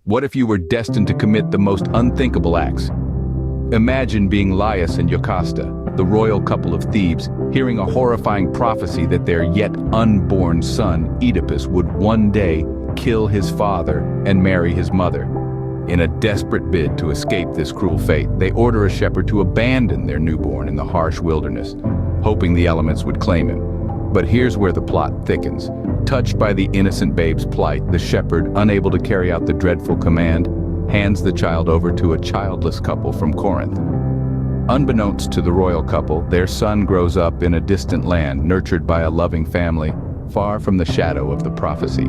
What if you were destined to commit the most unthinkable acts? Imagine being Laius and Jocasta, the royal couple of Thebes, hearing a horrifying prophecy that their yet unborn son, Oedipus, would one day kill his father and marry his mother. In a desperate bid to escape this cruel fate, they order a shepherd to abandon their newborn in the harsh wilderness, hoping the elements would claim him. But here's where the plot thickens. Touched by the innocent babe's plight, the shepherd, unable to carry out the dreadful command, hands the child over to a childless couple from Corinth. Unbeknownst to the royal couple, their son grows up in a distant land, nurtured by a loving family, far from the shadow of the prophecy.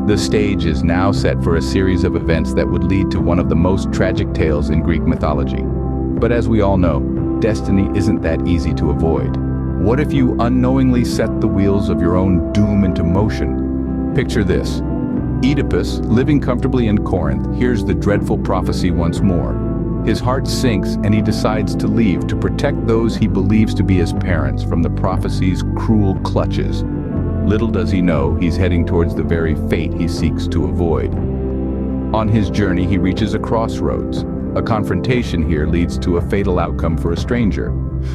The stage is now set for a series of events that would lead to one of the most tragic tales in Greek mythology. But as we all know, destiny isn't that easy to avoid. What if you unknowingly set the wheels of your own doom into motion? Picture this. Oedipus, living comfortably in Corinth, hears the dreadful prophecy once more. His heart sinks and he decides to leave to protect those he believes to be his parents from the prophecy's cruel clutches. Little does he know he's heading towards the very fate he seeks to avoid. On his journey, he reaches a crossroads. A confrontation here leads to a fatal outcome for a stranger,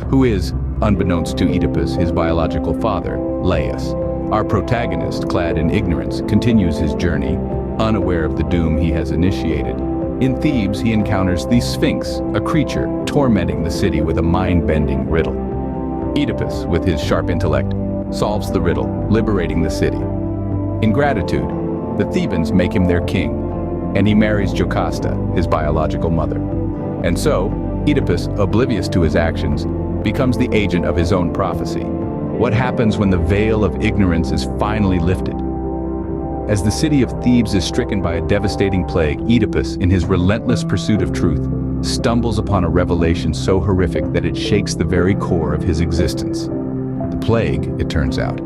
who is, unbeknownst to Oedipus, his biological father, Laius. Our protagonist, clad in ignorance, continues his journey, unaware of the doom he has initiated. In Thebes, he encounters the Sphinx, a creature tormenting the city with a mind-bending riddle. Oedipus, with his sharp intellect, solves the riddle, liberating the city. In gratitude, the Thebans make him their king, and he marries Jocasta, his biological mother. And so, Oedipus, oblivious to his actions, becomes the agent of his own prophecy. What happens when the veil of ignorance is finally lifted? As the city of Thebes is stricken by a devastating plague, Oedipus, in his relentless pursuit of truth, stumbles upon a revelation so horrific that it shakes the very core of his existence. The plague, it turns out,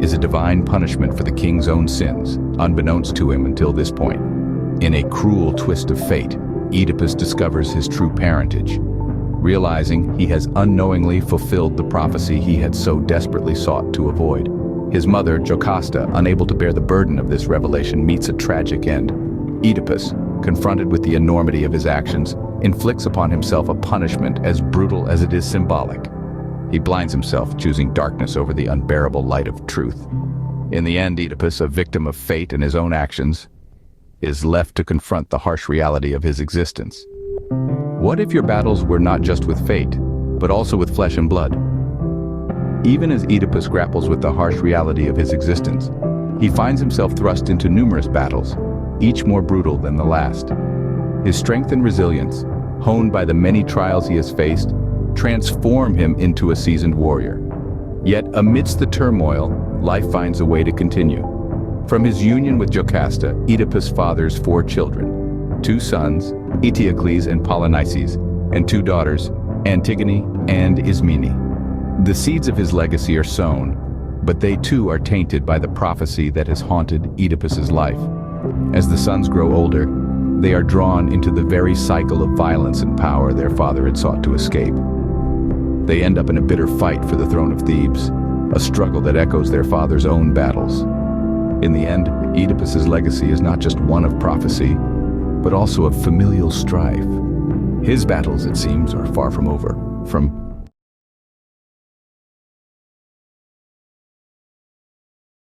is a divine punishment for the king's own sins, unbeknownst to him until this point. In a cruel twist of fate, Oedipus discovers his true parentage. Realizing he has unknowingly fulfilled the prophecy he had so desperately sought to avoid. His mother, Jocasta, unable to bear the burden of this revelation, meets a tragic end. Oedipus, confronted with the enormity of his actions, inflicts upon himself a punishment as brutal as it is symbolic. He blinds himself, choosing darkness over the unbearable light of truth. In the end, Oedipus, a victim of fate and his own actions, is left to confront the harsh reality of his existence. What if your battles were not just with fate, but also with flesh and blood? Even as Oedipus grapples with the harsh reality of his existence, he finds himself thrust into numerous battles, each more brutal than the last. His strength and resilience, honed by the many trials he has faced, transform him into a seasoned warrior. Yet amidst the turmoil, life finds a way to continue. From his union with Jocasta, Oedipus fathers 4 children, 2 sons, Eteocles and Polynices, and 2 daughters, Antigone and Ismene. The seeds of his legacy are sown, but they too are tainted by the prophecy that has haunted Oedipus's life. As the sons grow older, they are drawn into the very cycle of violence and power their father had sought to escape. They end up in a bitter fight for the throne of Thebes, a struggle that echoes their father's own battles. In the end, Oedipus's legacy is not just one of prophecy, but also of familial strife. His battles, it seems, are far from over. From